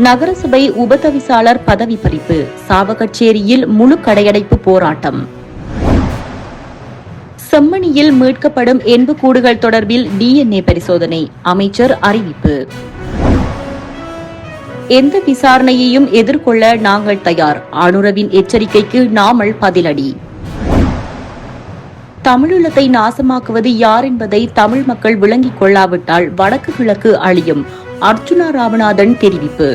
நகரசபை உபதவிசாளர் பதவி பறிப்பு, சாவகச்சேரியில் முழு கடையடைப்பு போராட்டம். செம்மணியில் மீட்கப்படும் எண்புக்கூடுகள் தொடர்பில் DNA பரிசோதனை, அமைச்சர் அறிவிப்பு. எந்த விசாரணையையும் எதிர்கொள்ள நாங்கள் தயார், ஆணுரவின் எச்சரிக்கைக்கு நாமல் பதிலடி. தமிழீழத்தை நாசமாக்குவது யார் என்பதை தமிழ் மக்கள் விளங்கிக் கொள்ளாவிட்டால் வடக்கு கிழக்கு அழியும், அர்ஜுனா ராமநாதன் தெரிவிப்பு.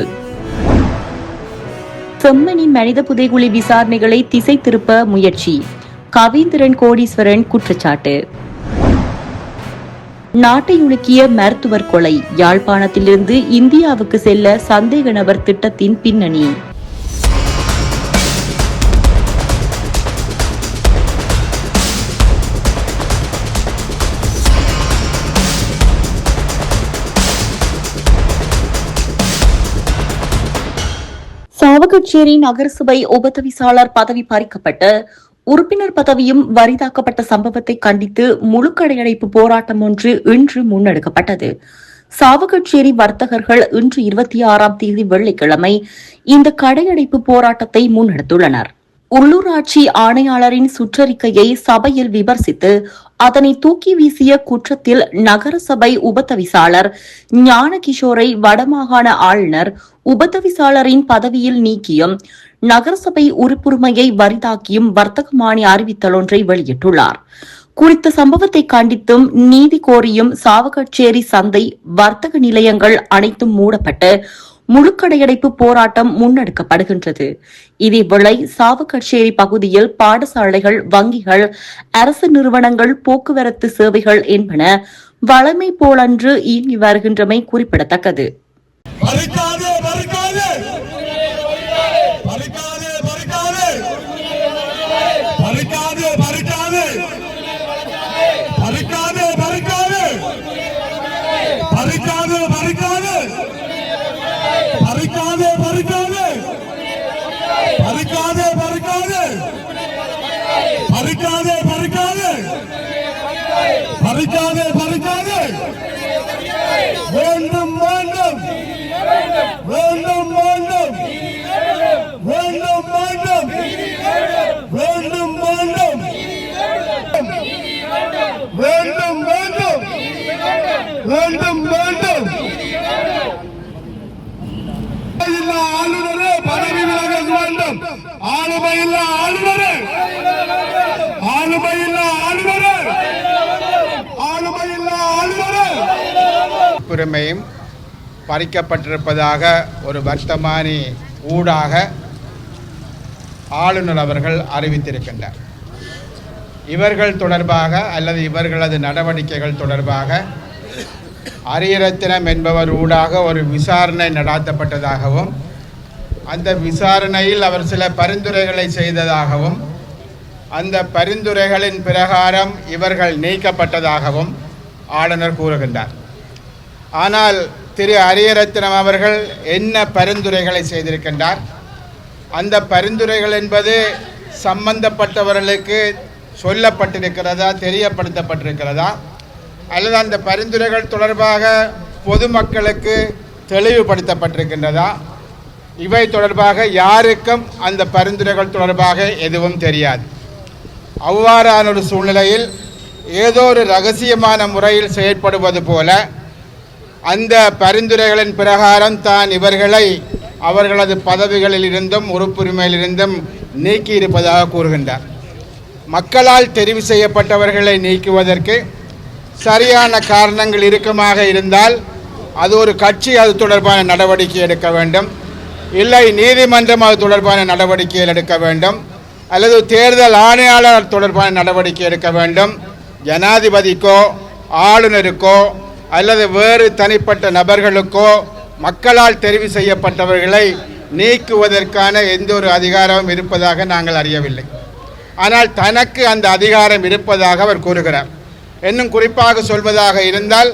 செம்மணி மனித புதைகுழி விசாரணைகளை திசை திருப்ப முயற்சி, கவீந்திரன் கோடீஸ்வரன் குற்றச்சாட்டு. நாட்டை உலுக்கிய மருத்துவர் கொலை, யாழ்ப்பாணத்திலிருந்து இந்தியாவுக்கு செல்ல சந்தேக நபர் திட்டத்தின் பின்னணி. சாவகச்சேரி நகரசபை உபதவிசாளர் பதவி பறிக்கப்பட்ட உறுப்பினர் பதவியும் வரிதாக்கப்பட்ட சம்பவத்தை கண்டித்து முழு கடையடைப்பு போராட்டம் ஒன்று இன்று முன்னெடுக்கப்பட்டது. சாவகச்சேரி வர்த்தகர்கள் இன்று 26ஆம் தேதி வெள்ளிக்கிழமை இந்த கடையடைப்பு போராட்டத்தை முன்னெடுத்துள்ளனர். உள்ளூராட்சி ஆணையாளரின் சுற்றறிக்கையை சபையில் விமர்சித்து அதனை தூக்கி வீசிய குற்றத்தில் நகரசபை உபதவிசாளர் ஞானகிஷோரை வடமாகாண ஆளுநர் உபதவிசாளரின் பதவியில் நீக்கியும் நகரசபை உறுப்புரிமையை வரிதாக்கியும் வர்த்தக மானி அறிவித்தல் ஒன்றை வெளியிட்டுள்ளார். குறித்த சம்பவத்தை கண்டித்தும் நீதி கோரியும் சாவகச்சேரி சந்தை வர்த்தக நிலையங்கள் அனைத்தும் மூடப்பட்டு முழு கடையடைப்பு போராட்டம் முன்னெடுக்கப்படுகின்றது. இதேவேளை சாவகச்சேரி பகுதியில் பாடசாலைகள், வங்கிகள், அரசு நிறுவனங்கள், போக்குவரத்து சேவைகள் என்பன வழமை போலன்று இயங்கி வருகின்றமை குறிப்பிடத்தக்கது. வேண்டும் வேண்டும் வேண்டும் வேண்டும் வேண்டும் வேண்டும் வேண்டும் வேண்டும் வேண்டும் வேண்டும் வேண்டும் ஆளுநரே பதவி விலக வேண்டும். ஆளுமையில்லா ஆளுநரே, ஆளுமையில்லா ஆளுநரே, ஆளுமையில்லா ஆளுநரே. உரிமையும் பறிக்கப்பட்டிருப்பதாக ஒரு வர்த்தமானி ஊடாக ஆளுநர் அவர்கள் அறிவித்திருக்கின்றார். இவர்கள் தொடர்பாக அல்லது இவர்களது நடவடிக்கைகள் தொடர்பாக அரியரத்தினம் என்பவர் ஊடாக ஒரு விசாரணை நடாத்தப்பட்டதாகவும் அந்த விசாரணையில் அவர் சில பரிந்துரைகளை செய்ததாகவும் அந்த பரிந்துரைகளின் பிரகாரம் இவர்கள் நீக்கப்பட்டதாகவும் ஆளுநர் கூறுகின்றார். ஆனால் திரு அரியரத்தினம் அவர்கள் என்ன பரிந்துரைகளை செய்திருக்கின்றார்? அந்த பரிந்துரைகள் என்பது சம்பந்தப்பட்டவர்களுக்கு சொல்லப்பட்டிருக்கிறதா, தெரியப்படுத்தப்பட்டிருக்கிறதா, அல்லது அந்த பரிந்துரைகள் தொடர்பாக பொதுமக்களுக்கு தெளிவுபடுத்தப்பட்டிருக்கின்றதா? இவை தொடர்பாக யாருக்கும் அந்த பரிந்துரைகள் தொடர்பாக எதுவும் தெரியாது. அவ்வாறான ஒரு சூழ்நிலையில் ஏதோ ஒரு இரகசியமான முறையில் செயற்படுவது போல அந்த பரிந்துரைகளின் பிரகாரம் தான் இவர்களை அவர்களது பதவிகளில் இருந்தும் உறுப்புரிமையிலிருந்தும் நீக்கி இருப்பதாக கூறுகின்றார். மக்களால் தெரிவு செய்யப்பட்டவர்களை நீக்குவதற்கு சரியான காரணங்கள் இருக்குமாக இருந்தால் அது ஒரு கட்சி அது தொடர்பான நடவடிக்கை எடுக்க வேண்டும், இல்லை நீதிமன்றம் அது தொடர்பான நடவடிக்கைகள் எடுக்க வேண்டும், அல்லது தேர்தல் ஆணையாளர் தொடர்பான நடவடிக்கை எடுக்க வேண்டும். ஜனாதிபதிக்கோ ஆளுநருக்கோ அல்லது வேறு தனிப்பட்ட நபர்களுக்கோ மக்களால் தெரிவு செய்யப்பட்டவர்களை நீக்குவதற்கான எந்த ஒரு அதிகாரமும் இருப்பதாக நாங்கள் அறியவில்லை. ஆனால் தனக்கு அந்த அதிகாரம் இருப்பதாக அவர் கூறுகிறார். இன்னும் குறிப்பாக சொல்வதாக இருந்தால்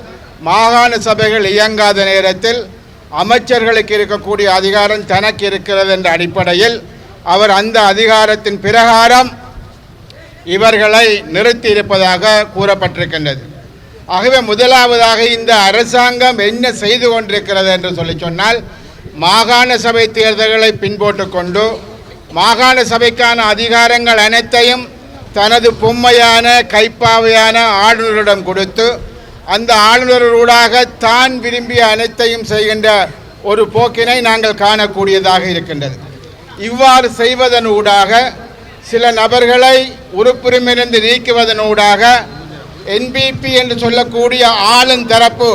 மாகாண சபைகள் இயங்காத நேரத்தில் அமைச்சர்களுக்கு இருக்கக்கூடிய அதிகாரம் தனக்கு இருக்கிறது என்ற அடிப்படையில் அவர் அந்த அதிகாரத்தின் பிரகாரம் இவர்களை நிறுத்தி இருப்பதாக கூறப்பட்டிருக்கின்றது. ஆகவே முதலாவதாக இந்த அரசாங்கம் என்ன செய்து கொண்டிருக்கிறது என்று சொன்னால் மாகாண சபை தேர்தல்களை பின்போட்டு கொண்டு மாகாண சபைக்கான அதிகாரங்கள் அனைத்தையும் தனது பொம்மையான கைப்பாவையான ஆளுநரிடம் கொடுத்து அந்த ஆளுநரூடாக தான் விரும்பிய அனைத்தையும் செய்கின்ற ஒரு போக்கினை நாங்கள் காணக்கூடியதாக இருக்கின்றது. இவ்வாறு செய்வதனூடாக சில நபர்களை உறுப்புரிமையிலிருந்து நீக்குவதனூடாக என்பிபி என்று சொல்லக்கூடிய ஆளும் தரப்பு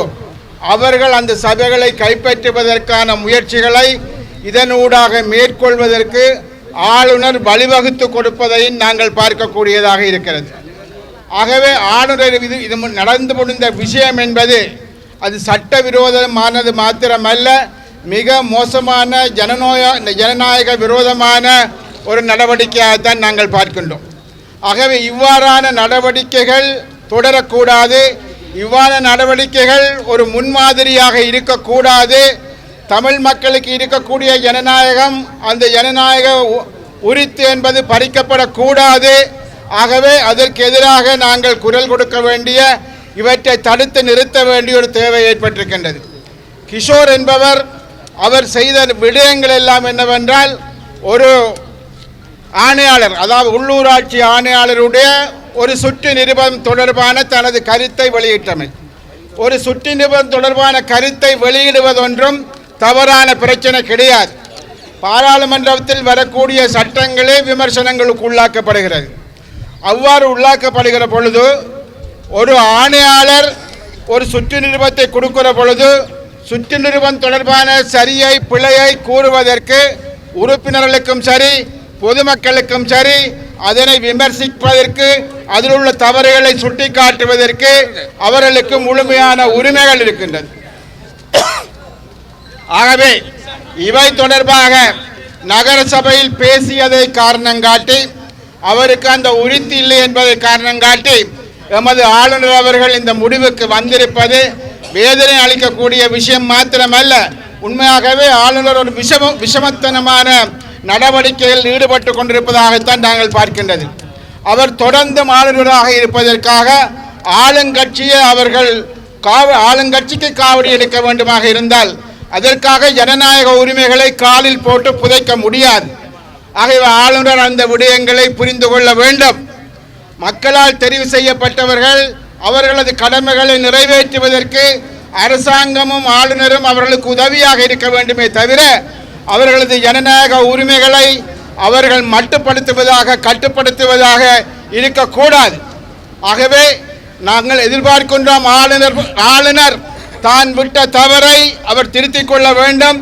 அவர்கள் அந்த சபைகளை கைப்பற்றுவதற்கான முயற்சிகளை இதனூடாக மேற்கொள்வதற்கு ஆளுநர் வழிவகுத்து கொடுப்பதையும் நாங்கள் பார்க்கக்கூடியதாக இருக்கிறது. ஆகவே ஆளுநர் இது நடந்து முடிந்த விஷயம் என்பது அது சட்டவிரோதமானது மாத்திரமல்ல, மிக மோசமான ஜனநாயக விரோதமான ஒரு நடவடிக்கையாகத்தான் நாங்கள் பார்க்கின்றோம். ஆகவே இவ்வாறான நடவடிக்கைகள் தொடரக்கூடாது. இவ்வாறான நடவடிக்கைகள் ஒரு முன்மாதிரியாக இருக்கக்கூடாது. தமிழ் மக்களுக்கு இருக்கக்கூடிய ஜனநாயகம், அந்த ஜனநாயக உரித்து என்பது பறிக்கப்படக்கூடாது. ஆகவே அதற்கு எதிராக நாங்கள் குரல் கொடுக்க வேண்டிய, இவற்றை தடுத்து நிறுத்த வேண்டிய ஒரு தேவை ஏற்பட்டிருக்கின்றது. கிஷோர் என்பவர் அவர் செய்த விடயங்கள் எல்லாம் என்னவென்றால், ஒரு ஆணையாளர், அதாவது உள்ளூராட்சி ஆணையாளருடைய ஒரு சுற்று நிருபம் தொடர்பான தனது கருத்தை வெளியிட்டமை. ஒரு சுற்று நிருபம் தொடர்பான கருத்தை வெளியிடுவதொன்றும் தவறான பிரச்சனை கிடையாது. பாராளுமன்றத்தில் வரக்கூடிய சட்டங்களே விமர்சனங்களுக்கு உள்ளாக்கப்படுகிறது. அவ்வாறு உள்ளாக்கப்படுகிற பொழுது ஒரு ஆணையாளர் ஒரு சுற்று நிருபத்தை கொடுக்கிற பொழுது சுற்று நிருபம் தொடர்பான சரியை பிழையை கூறுவதற்கு உறுப்பினர்களுக்கும் சரி பொதுமக்களுக்கும் சரி அதனை விமர்சிப்பதற்கு அதில் உள்ள தவறுகளை சுட்டிக்காட்டுவதற்கு அவர்களுக்கு முழுமையான உரிமைகள் இருக்கின்றது. ஆகவே இவை தொடர்பாக நகர சபையில் பேசியதை காரணம் காட்டி, அவருக்கு அந்த உரித்து இல்லை என்பதை காரணம் காட்டி எமது ஆளுநர் அவர்கள் இந்த முடிவுக்கு வந்திருப்பது வேதனை அளிக்கக்கூடிய விஷயம் மாத்திரமல்ல, உண்மையாகவே ஆளுநர் ஒரு விஷமத்தனமான நடவடிக்கையில் ஈடுபட்டு கொண்டிருப்பதாகத்தான் நாங்கள் பார்க்கின்றது. அவர் தொடர்ந்து ஆளுநராக இருப்பதற்காக ஆளுங்கட்சியை அவர்கள் ஆளுங்கட்சிக்கு காவடி எடுக்க வேண்டுமாக இருந்தால் அதற்காக ஜனநாயக உரிமைகளை காலில் போட்டு புதைக்க முடியாது. ஆகவே ஆளுநர் அந்த விடயங்களை புரிந்து கொள்ள வேண்டும். மக்களால் தெரிவு செய்யப்பட்டவர்கள் அவர்களது கடமைகளை நிறைவேற்றுவதற்கு அரசாங்கமும் ஆளுநரும் அவர்களுக்கு உதவியாக இருக்க வேண்டுமே தவிர அவர்களது ஜனநாயக உரிமைகளை அவர்கள் மட்டுப்படுத்துவதாக கட்டுப்படுத்துவதாக இருக்கக்கூடாது. ஆகவே நாங்கள் எதிர்பார்க்கின்றோம் ஆளுநர் தான் விட்ட தவறை அவர் திருத்திக் கொள்ள வேண்டும்.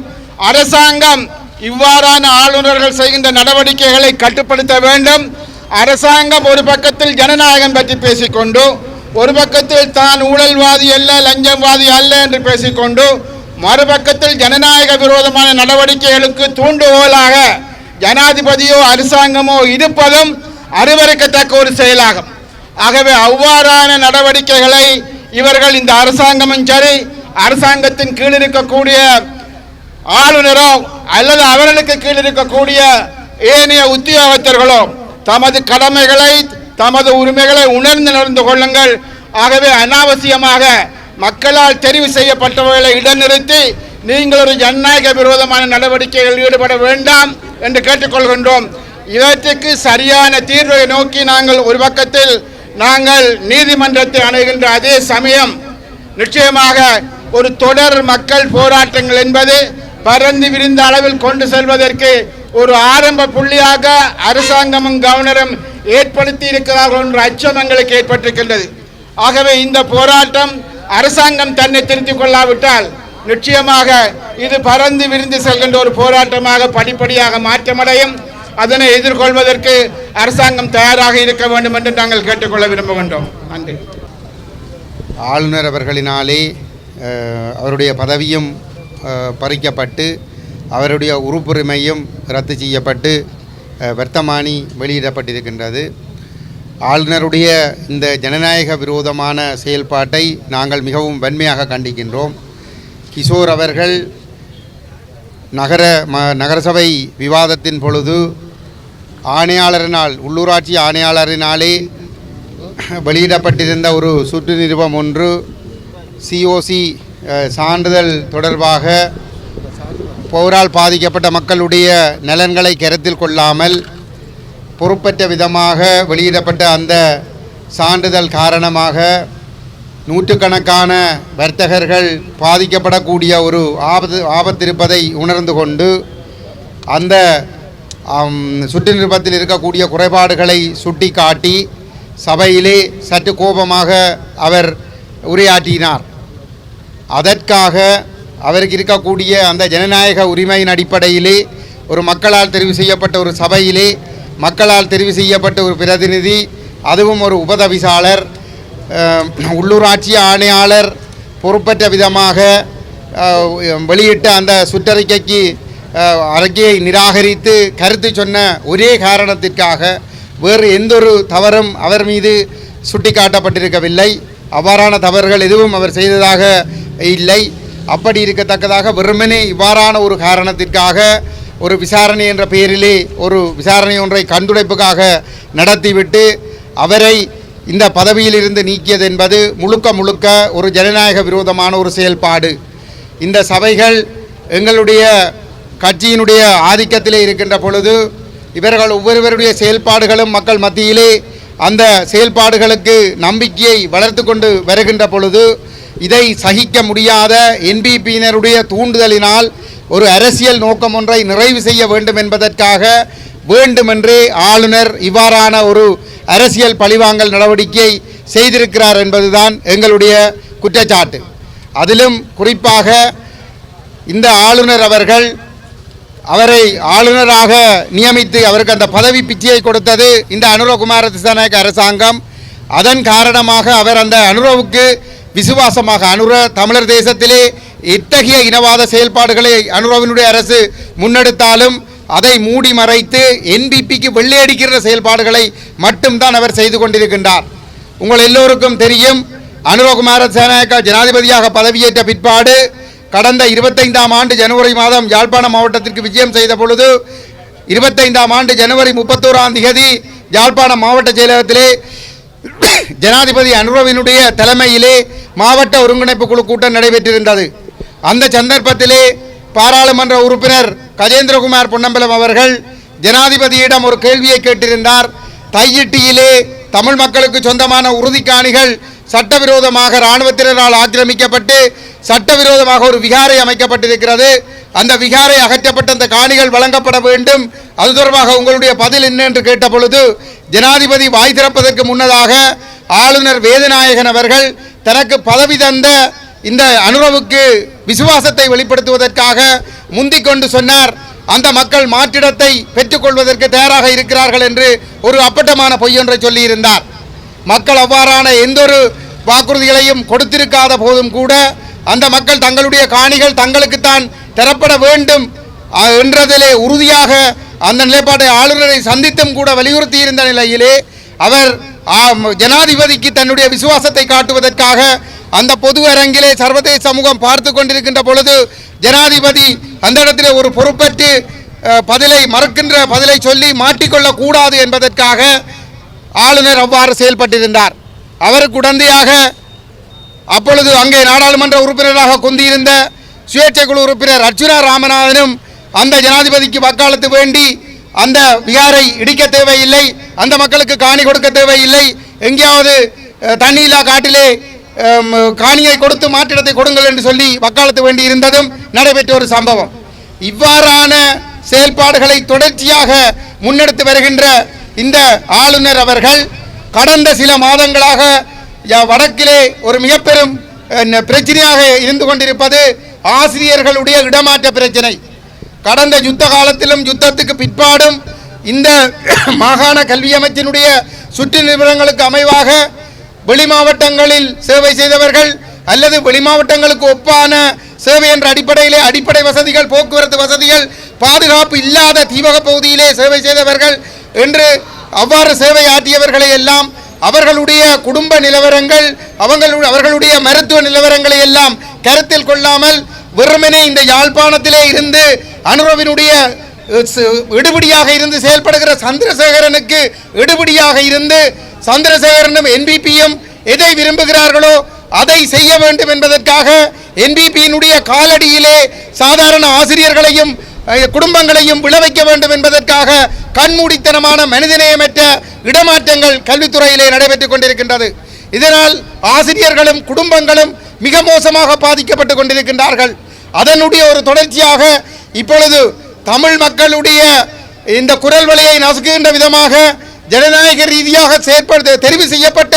அரசாங்கம் இவ்வாறான ஆளுநர்கள் செய்கின்ற நடவடிக்கைகளை கட்டுப்படுத்த வேண்டும். அரசாங்கம் ஒரு பக்கத்தில் ஜனநாயகம் பற்றி பேசிக்கொண்டு, ஒரு பக்கத்தில் தான் ஊழல்வாதி அல்ல லஞ்சம்வாதி அல்ல என்று பேசிக்கொண்டு, மறுபக்கத்தில் ஜனநாயக விரோதமான நடவடிக்கைகளுக்கு தூண்டுகோலாக ஜனாதிபதியோ அரசாங்கமோ இருப்பதும் அருவருக்கத்தக்க ஒரு செயலாகும். ஆகவே அவ்வாறான நடவடிக்கைகளை இவர்கள் இந்த அரசாங்கமும் சரி அரசாங்கத்தின் கீழ் இருக்கக்கூடிய ஆளுநரோ அல்லது அவர்களுக்கு கீழ் இருக்கக்கூடிய ஏனைய உத்தியோகத்தர்களோ தமது கடமைகளை தமது உரிமைகளை உணர்ந்து நடந்து கொள்ளுங்கள். ஆகவே அனாவசியமாக மக்களால் தெரிவு செய்யப்பட்டவர்களை இடைநிறுத்தி நீங்கள் ஒரு ஜனநாயக விரோதமான நடவடிக்கைகளில் ஈடுபட வேண்டாம் என்று கேட்டுக்கொள்கின்றோம். இவற்றுக்கு சரியான தீர்வை நோக்கி நாங்கள் ஒரு பக்கத்தில் நாங்கள் நீதிமன்றத்தை அணுகின்ற அதே சமயம் நிச்சயமாக ஒரு தொடர் மக்கள் போராட்டங்கள் என்பது பரந்து விரிந்த அளவில் கொண்டு செல்வதற்கு ஒரு ஆரம்ப புள்ளியாக அரசாங்கமும் கவர்னரும் ஏற்படுத்தி இருக்கிறார்கள் என்ற அச்சம் எங்களுக்கு ஏற்பட்டிருக்கின்றது. ஆகவே இந்த போராட்டம் அரசாங்கம் தன்னை திருத்திக் கொள்ளாவிட்டால் நிச்சயமாக இது பரந்து விரிந்து செல்கின்ற ஒரு போராட்டமாக படிப்படியாக மாற்றமடையும். அதனை எதிர்கொள்வதற்கு அரசாங்கம் தயாராக இருக்க வேண்டும் என்று நாங்கள் கேட்டுக்கொள்ள விரும்புகின்றோம். நன்றி. ஆளுநர் அவர்களினாலே அவருடைய பதவியும் பறிக்கப்பட்டு அவருடைய உறுப்புரிமையும் ரத்து செய்யப்பட்டு வர்த்தமானி வெளியிடப்பட்டிருக்கின்றது. ஆளுநருடைய இந்த ஜனநாயக விரோதமான செயல்பாட்டை நாங்கள் மிகவும் வன்மையாக கண்டிக்கின்றோம். கிஷோர் அவர்கள் நகரசபை விவாதத்தின் பொழுது ஆணையாளரினால் உள்ளூராட்சி ஆணையாளரினாலே வெளியிடப்பட்டிருந்த ஒரு சுற்று நிருபம் ஒன்று COC சான்றிதழ் தொடர்பாக போரால் பாதிக்கப்பட்ட மக்களுடைய நலன்களை கருத்தில் கொள்ளாமல் பொறுப்பற்ற விதமாக வெளியிடப்பட்ட அந்த சான்றிதழ் காரணமாக நூற்றுக்கணக்கான வர்த்தகர்கள் பாதிக்கப்படக்கூடிய ஒரு ஆபத்து இருப்பதை உணர்ந்து கொண்டு அந்த சுற்று நிருபத்தில் இருக்கக்கூடிய குறைபாடுகளை சுட்டி காட்டி சபையிலே சற்று கோபமாக அவர் உரையாற்றினார். அதற்காக அவருக்கு இருக்கக்கூடிய அந்த ஜனநாயக உரிமையின் அடிப்படையிலே ஒரு மக்களால் தெரிவு செய்யப்பட்ட ஒரு சபையிலே மக்களால் தெரிவு செய்யப்பட்ட ஒரு பிரதிநிதி, அதுவும் ஒரு உபதவிசாளர், உள்ளூராட்சி ஆணையாளர் பொறுப்பற்ற விதமாக வெளியிட்ட அந்த சுற்றறிக்கைக்கு அறிக்கையை நிராகரித்து கருத்து சொன்ன ஒரே காரணத்திற்காக வேறு எந்தொரு தவறும் அவர் மீது சுட்டிக்காட்டப்பட்டிருக்கவில்லை. அவ்வாறான தவறுகள் எதுவும் அவர் செய்ததாக இல்லை. அப்படி இருக்கத்தக்கதாக வெறுமனே இவ்வாறான ஒரு காரணத்திற்காக ஒரு விசாரணை என்ற பெயரிலே ஒரு விசாரணை ஒன்றை கண்டுடைப்புக்காக நடத்திவிட்டு அவரை இந்த பதவியிலிருந்து நீக்கியது என்பது முழுக்க ஒரு ஜனநாயக விரோதமான ஒரு செயல்பாடு. இந்த சபைகள் எங்களுடைய கட்சியினுடைய ஆதிக்கத்திலே இருக்கின்ற பொழுது இவர்கள் ஒவ்வொருவருடைய செயல்பாடுகளும் மக்கள் மத்தியிலே அந்த செயல்பாடுகளுக்கு நம்பிக்கையை வளர்த்து கொண்டு வருகின்ற பொழுது இதை சகிக்க முடியாத என்பிபியினருடைய தூண்டுதலினால் ஒரு அரசியல் நோக்கம் ஒன்றை நிறைவு செய்ய வேண்டும் என்பதற்காக வேண்டுமென்றே ஆளுநர் இவ்வாறான ஒரு அரசியல் பழிவாங்கல் நடவடிக்கை செய்திருக்கிறார் என்பதுதான் எங்களுடைய குற்றச்சாட்டு. அதிலும் குறிப்பாக இந்த ஆளுநர் அவரை ஆளுநராக நியமித்து அவருக்கு அந்த பதவி பிச்சையை கொடுத்தது இந்த அனுரகுமார திசாநாயக்க அரசாங்கம். அதன் காரணமாக அவர் அந்த அனுரவுக்கு விசுவாசமாக தமிழர் தேசத்திலே இத்தகைய இனவாத செயல்பாடுகளை அனுரவினுடைய அரசு முன்னெடுத்தாலும் அதை மூடி மறைத்து என்பிபிக்கு வெள்ளையடிக்கிற செயல்பாடுகளை மட்டும்தான் அவர் செய்து கொண்டிருக்கின்றார். உங்கள் எல்லோருக்கும் தெரியும், அனுரகுமார திசாநாயக்கா ஜனாதிபதியாக பதவியேற்ற பிற்பாடு கடந்த 25ஆம் ஆண்டு ஜனவரி மாதம் யாழ்ப்பாண மாவட்டத்திற்கு விஜயம் செய்த பொழுது 25ஆம் ஆண்டு ஜனவரி 31ஆம் தேதி யாழ்ப்பாண மாவட்ட செயலகத்திலே ஜனாதிபதி அனுரவினுடைய தலைமையிலே மாவட்ட ஒருங்கிணைப்பு குழு கூட்டம் நடைபெற்றிருந்தது. அந்த சந்தர்ப்பத்திலே பாராளுமன்ற உறுப்பினர் கஜேந்திரகுமார் பொன்னம்பலம் அவர்கள் ஜனாதிபதியிடம் ஒரு கேள்வியை கேட்டிருந்தார். தையிட்டியிலே தமிழ் மக்களுக்கு சொந்தமான உறுதிக்காணிகள் சட்டவிரோதமாக இராணுவத்தினரால் ஆக்கிரமிக்கப்பட்டு சட்டவிரோதமாக ஒரு விகாரை அமைக்கப்பட்டிருக்கிறது. அந்த விகாரை அகற்றப்பட்ட அந்த காணிகள் வழங்கப்பட வேண்டும், அது தொடர்பாக உங்களுடைய பதில் என்ன என்று கேட்ட பொழுது ஜனாதிபதி வாய் திறப்பதற்கு முன்னதாக ஆளுநர் வேதநாயகன் அவர்கள் தனக்கு பதவி தந்த இந்த அனுரவுக்கு விசுவாசத்தை வெளிப்படுத்துவதற்காக முந்திக் கொண்டு சொன்னார், அந்த மக்கள் மாற்றிடத்தை பெற்றுக்கொள்வதற்கு தயாராக இருக்கிறார்கள் என்று ஒரு அப்பட்டமான பொய்யொன்றை சொல்லியிருந்தார். மக்கள் அவ்வாறான எந்தொரு வாக்குறுதிகளையும் கொடுத்திருக்காத போதும் கூட அந்த மக்கள் தங்களுடைய காணிகள் தங்களுக்குத்தான் தரப்பட வேண்டும் என்றதிலே உறுதியாக அந்த நிலைப்பாட்டை ஆளுநரை சந்தித்தும் கூட வலியுறுத்தி இருந்த நிலையிலே அவர் ஜனாதிபதிக்கு தன்னுடைய விசுவாசத்தை காட்டுவதற்காக அந்த பொது அரங்கிலே சர்வதேச சமூகம் பார்த்து கொண்டிருக்கின்ற பொழுது ஜனாதிபதி அந்த இடத்திலே ஒரு பொறுப்பற்று மறுக்கின்ற பதிலை சொல்லி மாட்டிக்கொள்ளக் கூடாது என்பதற்காக ஆளுநர் அவ்வாறு செயல்பட்டிருந்தார். அவருக்கு உடந்தையாக அப்பொழுது அங்கே நாடாளுமன்ற உறுப்பினராக கொண்டிருந்த சுயேட்சை குழு உறுப்பினர் அர்ச்சுனா ராமநாதனும் அந்த ஜனாதிபதிக்கு வக்காலத்து வேண்டி அந்த விகாரை இடிக்க தேவையில்லை, அந்த மக்களுக்கு காணி கொடுக்க தேவையில்லை, எங்கேயாவது தண்ணீலா காட்டிலே காணியை கொடுத்து மாற்றிடத்தை கொடுங்கள் என்று சொல்லி வக்காலத்து வேண்டி இருந்ததும் நடைபெற்ற ஒரு சம்பவம். இவ்வாறான செயல்பாடுகளை தொடர்ச்சியாக முன்னெடுத்து வருகின்ற இந்த ஆளுநர் அவர்கள் கடந்த சில மாதங்களாக வடக்கிலே ஒரு மிக பெரும் பிரச்சனையாக இருந்து கொண்டிருப்பது ஆசிரியர்களுடைய இடமாற்ற பிரச்சனை. கடந்த யுத்த காலத்திலும் யுத்தத்துக்கு பிற்பாடும் இந்த மாகாண கல்வி அமைச்சினுடைய சுற்று நிறுவனங்களுக்கு அமைவாக வெளி மாவட்டங்களில் சேவை செய்தவர்கள் அல்லது வெளி மாவட்டங்களுக்கு ஒப்பான சேவை என்ற அடிப்படையிலே அடிப்படை வசதிகள், போக்குவரத்து வசதிகள், பாதுகாப்பு இல்லாத தீவக பகுதியிலே சேவை செய்தவர்கள் என்று அவ்வாறு சேவை ஆற்றியவர்களை எல்லாம் அவர்களுடைய குடும்ப நிலவரங்கள், அவர்களுடைய மருத்துவ நிலவரங்களை எல்லாம் கருத்தில் கொள்ளாமல் வெறுமனே இந்த யாழ்ப்பாணத்திலே இருந்து அனுரவினுடைய எடுபடியாக இருந்து செயல்படுகிற சந்திரசேகரனுக்கு எடுபடியாக இருந்து சந்திரசேகரனும் என்பிபியும் எதை விரும்புகிறார்களோ அதை செய்ய வேண்டும் என்பதற்காக என்பிபியினுடைய காலடியிலே சாதாரண ஆசிரியர்களையும் குடும்பங்களையும் விளைவிக்க வேண்டும் என்பதற்காக கண்மூடித்தனமான மனிதநேயமற்ற இடமாற்றங்கள் கல்வித்துறையிலே நடைபெற்றுக் கொண்டிருக்கின்றது. இதனால் ஆசிரியர்களும் குடும்பங்களும் மிக மோசமாக பாதிக்கப்பட்டு கொண்டிருக்கின்றார்கள். அதனுடைய ஒரு தொடர்ச்சியாக இப்பொழுது தமிழ் மக்களுடைய இந்த குரல் வலையை நசுக்குகின்ற விதமாக ஜனநாயக ரீதியாக தெரிவு செய்யப்பட்ட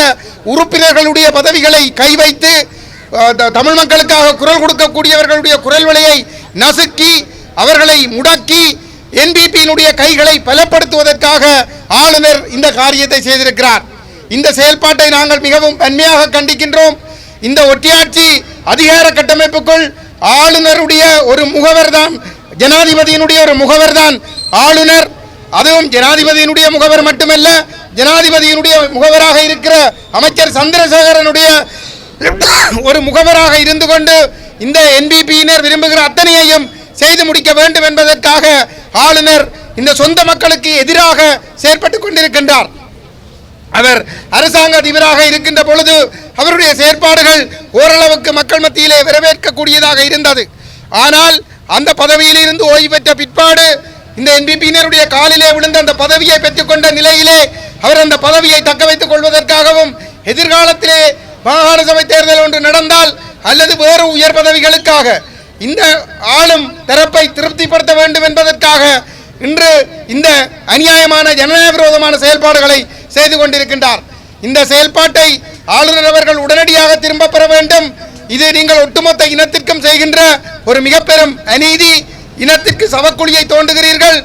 உறுப்பினர்களுடைய பதவிகளை கை வைத்து தமிழ் மக்களுக்காக குரல் கொடுக்கக்கூடியவர்களுடைய குரல் வலையை நசுக்கி அவர்களை முடக்கி என்பிபியினுடைய கைகளை பலப்படுத்துவதற்காக ஆளுநர் இந்த காரியத்தை செய்திருக்கிறார். இந்த செயல்பாட்டை நாங்கள் மிகவும் வன்மையாக கண்டிக்கின்றோம். இந்த ஒற்றையாட்சி அதிகார கட்டமைப்புக்குள் ஆளுநருடைய ஒரு முகவர் தான், ஜனாதிபதியினுடைய ஒரு முகவர் தான் ஆளுநர். அதுவும் ஜனாதிபதியினுடைய முகவர் மட்டுமல்ல, ஜனாதிபதியினுடைய முகவராக இருக்கிற அமைச்சர் சந்திரசேகரனுடைய ஒரு முகவராக இருந்து கொண்டு இந்த என்பிபியினர் விரும்புகிற அத்தனையையும் செய்து முடிக்க வேண்டும் என்பதற்காக ஆளுநர் இந்த சொந்த மக்களுக்கு எதிராக செயற்பட்டுக் கொண்டிருக்கின்றார். அவர் அரசாங்க அதிபராக இருக்கின்ற பொழுது அவருடைய செயற்பாடுகள் ஓரளவுக்கு மக்கள் மத்தியிலே வரவேற்கக்கூடியதாக இருந்தது. ஆனால் அந்த பதவியில் இருந்து ஓய்வு பெற்ற பிற்பாடு இந்த என்பிபியினருடைய காலிலே விழுந்த அந்த பதவியை பெற்றுக்கொண்ட நிலையிலே அவர் அந்த பதவியை தக்க வைத்துக் கொள்வதற்காகவும் எதிர்காலத்திலே மாகாண சபை தேர்தல் ஒன்று நடந்தால் அல்லது வேறு உயர் பதவிகளுக்காக இந்த ஆளும் தரப்பை திருப்திப்படுத்த வேண்டும் என்பதற்காக இன்று இந்த அநியாயமான ஜனநாயக விரோதமான செயல்பாடுகளை செய்து கொண்டிருக்கின்றார். இந்த செயல்பாட்டை ஆளுநர் அவர்கள் உடனடியாக திரும்ப பெற வேண்டும். இது நீங்கள் ஒட்டுமொத்த இனத்திற்கும் செய்கின்ற ஒரு மிக பெரும் அநீதி. இனத்திற்கு சவக்குழியை தோண்டுகிறீர்கள்.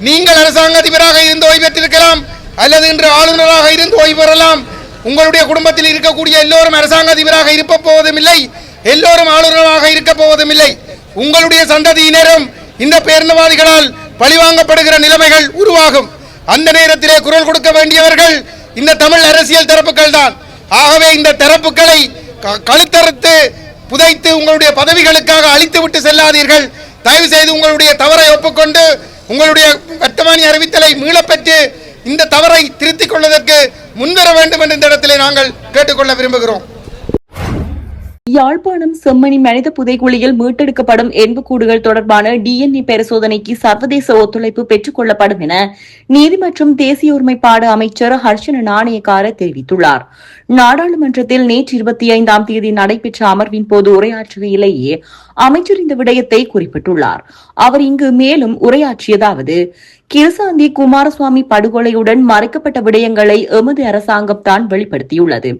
நீங்கள் அரசாங்க அதிபராக இருந்து ஓய்வு பெற்றிருக்கலாம் அல்லது இன்று ஆளுநராக இருந்து ஓய்வு பெறலாம். உங்களுடைய குடும்பத்தில் இருக்கக்கூடிய எல்லோரும் அரசாங்க அதிபராக இருக்க போவதும் இல்லை, எல்லோரும் ஆளுநராக இருக்க போவதும் இல்லை. உங்களுடைய சந்ததியினரும் இந்த பேரினவாதிகளால் பழிவாங்கப்படுகிற நிலைமைகள் உருவாகும். அந்த நேரத்திலே குரல் கொடுக்க வேண்டியவர்கள் இந்த தமிழ் அரசியல் தரப்புகள் தான். ஆகவே இந்த தரப்புகளை கழுத்தறுத்து புதைத்து உங்களுடைய பதவிகளுக்காக அழித்து விட்டு செல்லாதீர்கள். தயவு செய்து உங்களுடைய தவறை ஒப்புக்கொண்டு உங்களுடைய வர்த்தமானி அறிவித்தலை மீளப்பெற்று இந்த தவறை திருத்திக் கொள்வதற்கு முன்வர வேண்டும் என்ற இந்த இடத்திலே நாங்கள் கேட்டுக்கொள்ள விரும்புகிறோம். யாழ்ப்பாணம் செம்மணி மனித புதைகுழியில் மீட்டெடுக்கப்படும் எண்புக்கூடுகள் தொடர்பான டிஎன்ஏ பரிசோதனைக்கு சர்வதேச ஒத்துழைப்பு பெற்றுக் கொள்ளப்படும் என நீதி மற்றும் தேசிய ஒருமைப்பாடு அமைச்சர் ஹர்ஷன நாணயக்கார தெரிவித்துள்ளார். நாடாளுமன்றத்தில் நேற்று 25ஆம் தேதி நடைபெற்ற அமர்வின் போது உரையாற்றுகையிலேயே அமைச்சர் இந்த விடயத்தை குறிப்பிட்டுள்ளார். அவர் இங்கு மேலும் உரையாற்றியதாவது, கிருசாந்தி குமாரசுவாமி படுகொலையுடன் மறைக்கப்பட்ட விடயங்களை எமது அரசாங்கம் தான் வெளிப்படுத்தியுள்ளது.